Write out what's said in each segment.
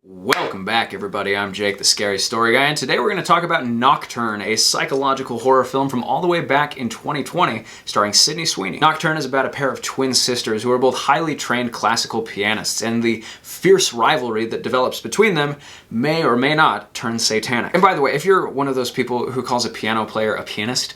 Welcome back, everybody. I'm Jake, the Scary Story Guy, and today we're going to talk about Nocturne, a psychological horror film from all the way back in 2020, starring Sydney Sweeney. Nocturne is about a pair of twin sisters who are both highly trained classical pianists, and the fierce rivalry that develops between them may or may not turn satanic. And by the way, if you're one of those people who calls a piano player a pianist,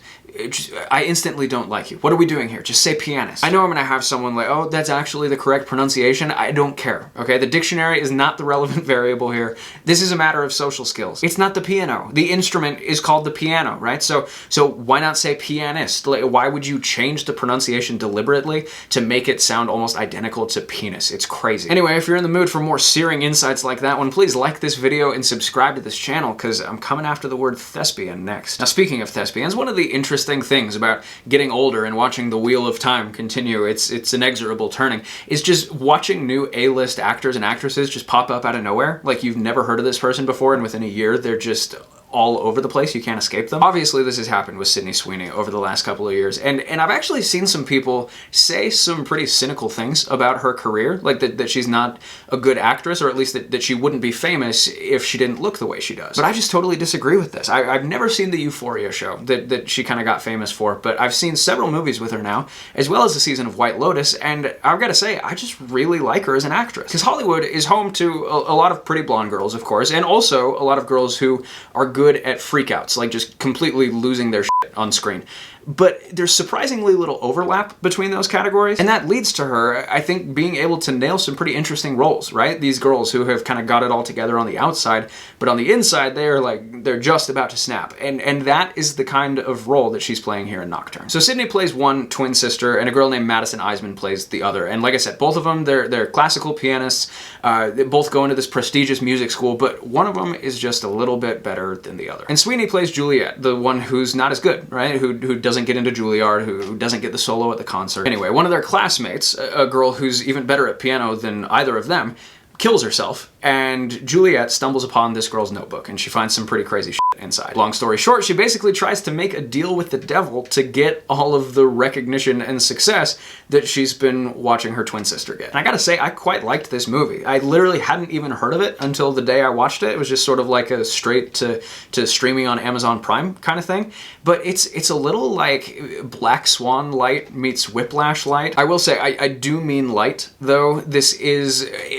I instantly don't like you. What are we doing here? Just say pianist. I know I'm gonna have someone like, oh, that's actually the correct pronunciation. I don't care, okay? The dictionary is not the relevant variable here. This is a matter of social skills. It's not the piano. The instrument is called the piano, right? So why not say pianist? Like, why would you change the pronunciation deliberately to make it sound almost identical to penis? It's crazy. Anyway, if you're in the mood for more searing insights like that one, please like this video and subscribe to this channel, because I'm coming after the word thespian next. Now, speaking of thespians, one of the interesting things about getting older and watching the wheel of time continue, it's inexorable turning, is just watching new A-list actors and actresses just pop up out of nowhere. Like, you've never heard of this person before, and within a year they're just all over the place. You can't escape them. Obviously, this has happened with Sydney Sweeney over the last couple of years, and I've actually seen some people say some pretty cynical things about her career, like that she's not a good actress, or at least that she wouldn't be famous if she didn't look the way she does. But I just totally disagree with this. I've never seen the Euphoria show that she kind of got famous for, but I've seen several movies with her now, as well as a season of White Lotus, and I've got to say, I just really like her as an actress. Because Hollywood is home to a lot of pretty blonde girls, of course, and also a lot of girls who are good at freakouts, like just completely losing their shit on screen. But there's surprisingly little overlap between those categories, and that leads to her, I think, being able to nail some pretty interesting roles, right? These girls who have kind of got it all together on the outside, but on the inside, they're just about to snap. And that is the kind of role that she's playing here in Nocturne. So Sydney plays one twin sister, and a girl named Madison Iseman plays the other. And like I said, both of them, they're classical pianists. They both go into this prestigious music school, but one of them is just a little bit better than the other. And Sweeney plays Juliet, the one who's not as good, right? Who doesn't get into Juilliard, who doesn't get the solo at the concert. Anyway, one of their classmates, a girl who's even better at piano than either of them, kills herself, and Juliet stumbles upon this girl's notebook, and she finds some pretty crazy shit inside. Long story short, she basically tries to make a deal with the devil to get all of the recognition and success that she's been watching her twin sister get. And I gotta say, I quite liked this movie. I literally hadn't even heard of it until the day I watched it. It was just sort of like a straight to streaming on Amazon Prime kind of thing. But it's a little like Black Swan light meets Whiplash light. I will say, I do mean light, though.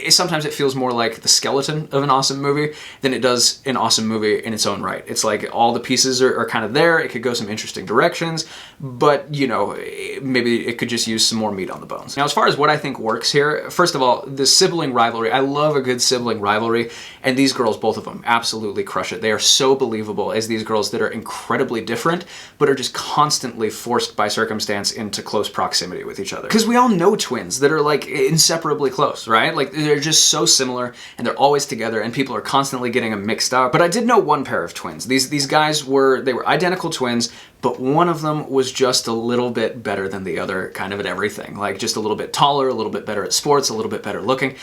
Sometimes it feels more like the skeleton of an awesome movie than it does an awesome movie in its own right. It's like all the pieces are kind of there. It could go some interesting directions, but, you know, maybe it could just use some more meat on the bones. Now, as far as what I think works here, first of all, the sibling rivalry. I love a good sibling rivalry, and these girls, both of them, absolutely crush it. They are so believable as these girls that are incredibly different, but are just constantly forced by circumstance into close proximity with each other. Because we all know twins that are, like, inseparably close, right? Like, they're just so similar, and they're always together, and people are constantly getting them mixed up. But I did know one pair of twins. These guys were identical twins, but one of them was just a little bit better than the other, kind of at everything. Like, just a little bit taller, a little bit better at sports, a little bit better looking.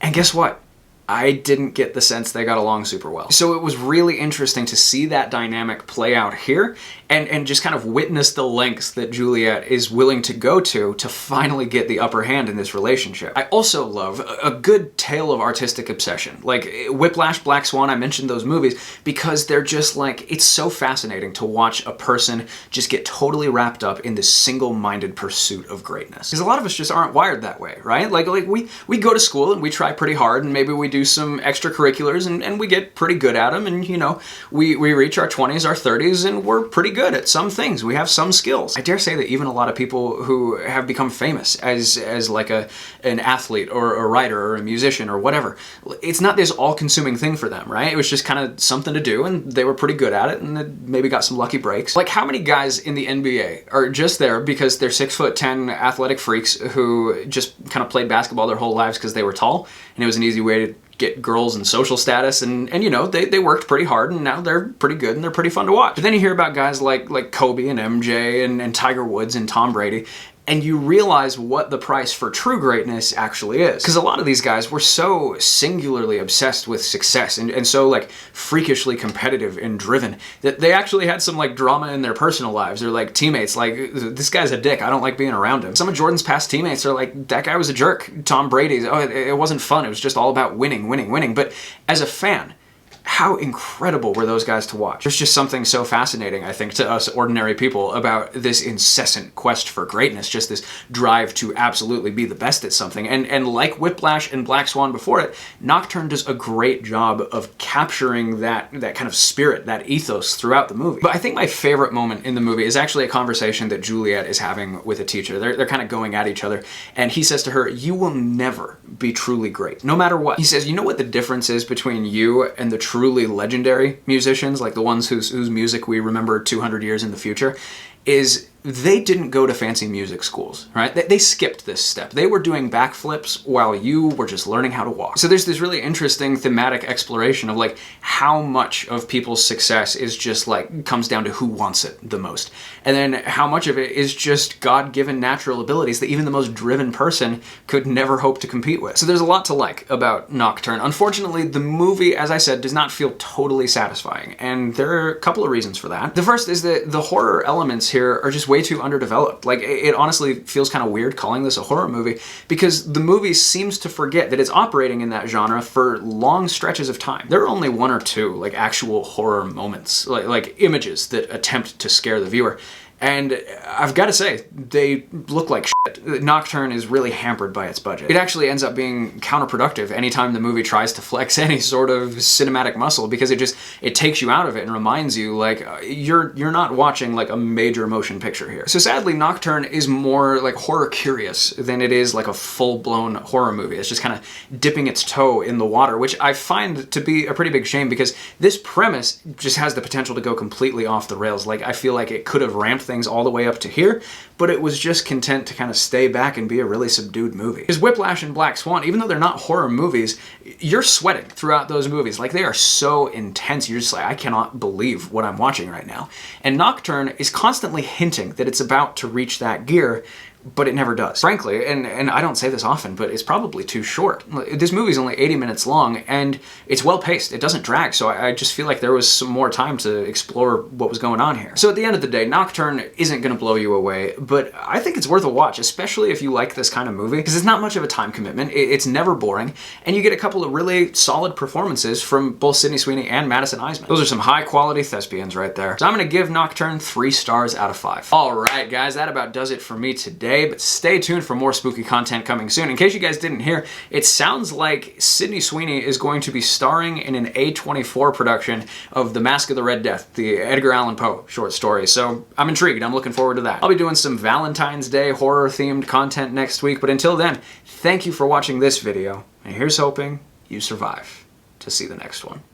And guess what? I didn't get the sense they got along super well. So it was really interesting to see that dynamic play out here, and just kind of witness the lengths that Juliet is willing to go to finally get the upper hand in this relationship. I also love a good tale of artistic obsession. Like Whiplash, Black Swan, I mentioned those movies because they're just like, it's so fascinating to watch a person just get totally wrapped up in this single-minded pursuit of greatness. Because a lot of us just aren't wired that way, right? Like we go to school and we try pretty hard, and maybe we do some extracurriculars and we get pretty good at them, and, you know, we reach our 20s, our 30s, and we're pretty good at some things. We have some skills. I dare say that even a lot of people who have become famous as like an athlete or a writer or a musician or whatever, it's not this all-consuming thing for them, right? It was just kind of something to do, and they were pretty good at it, and they maybe got some lucky breaks. Like, how many guys in the NBA are just there because they're 6'10" athletic freaks who just kind of played basketball their whole lives because they were tall, and it was an easy way to get girls and social status, and you know, they worked pretty hard, and now they're pretty good and they're pretty fun to watch. But then you hear about guys like Kobe and MJ and Tiger Woods and Tom Brady, and you realize what the price for true greatness actually is. Because a lot of these guys were so singularly obsessed with success and so like freakishly competitive and driven that they actually had some like drama in their personal lives. They're like teammates, like, this guy's a dick, I don't like being around him. Some of Jordan's past teammates are like, that guy was a jerk. Tom Brady's, oh, it wasn't fun, it was just all about winning, winning, winning. But as a fan, how incredible were those guys to watch? There's just something so fascinating, I think, to us ordinary people about this incessant quest for greatness, just this drive to absolutely be the best at something. And like Whiplash and Black Swan before it, Nocturne does a great job of capturing that kind of spirit, that ethos throughout the movie. But I think my favorite moment in the movie is actually a conversation that Juliet is having with a teacher. They're kind of going at each other, and he says to her, "You will never be truly great, no matter what." He says, "You know what the difference is between you and the truly legendary musicians, like the ones whose music we remember 200 years in the future, is they didn't go to fancy music schools, right? They skipped this step. They were doing backflips while you were just learning how to walk." So there's this really interesting thematic exploration of like how much of people's success is just like comes down to who wants it the most. And then how much of it is just God-given natural abilities that even the most driven person could never hope to compete with. So there's a lot to like about Nocturne. Unfortunately, the movie, as I said, does not feel totally satisfying. And there are a couple of reasons for that. The first is that the horror elements here are just way too underdeveloped. Like, it honestly feels kind of weird calling this a horror movie because the movie seems to forget that it's operating in that genre for long stretches of time. There are only one or two like actual horror moments, like images that attempt to scare the viewer. And I've got to say, they look like shit. Nocturne is really hampered by its budget. It actually ends up being counterproductive anytime the movie tries to flex any sort of cinematic muscle because it takes you out of it and reminds you like you're not watching like a major motion picture here. So sadly, Nocturne is more like horror curious than it is like a full-blown horror movie. It's just kind of dipping its toe in the water, which I find to be a pretty big shame because this premise just has the potential to go completely off the rails. Like, I feel like it could have ramped things all the way up to here, but it was just content to kind of stay back and be a really subdued movie. Because Whiplash and Black Swan, even though they're not horror movies, you're sweating throughout those movies. Like, they are so intense, you're just like, I cannot believe what I'm watching right now. And Nocturne is constantly hinting that it's about to reach that gear, but it never does. Frankly, and I don't say this often, but it's probably too short. This movie's only 80 minutes long, and it's well-paced. It doesn't drag, so I just feel like there was some more time to explore what was going on here. So at the end of the day, Nocturne isn't gonna blow you away, but I think it's worth a watch, especially if you like this kind of movie, because it's not much of a time commitment, it's never boring, and you get a couple of really solid performances from both Sydney Sweeney and Madison Iseman. Those are some high-quality thespians right there. So I'm gonna give Nocturne 3 stars out of 5. All right, guys, that about does it for me today. But stay tuned for more spooky content coming soon. In case you guys didn't hear, it sounds like Sydney Sweeney is going to be starring in an A24 production of The Mask of the Red Death, the Edgar Allan Poe short story. So I'm intrigued. I'm looking forward to that. I'll be doing some Valentine's Day horror-themed content next week, but until then, thank you for watching this video, and here's hoping you survive to see the next one.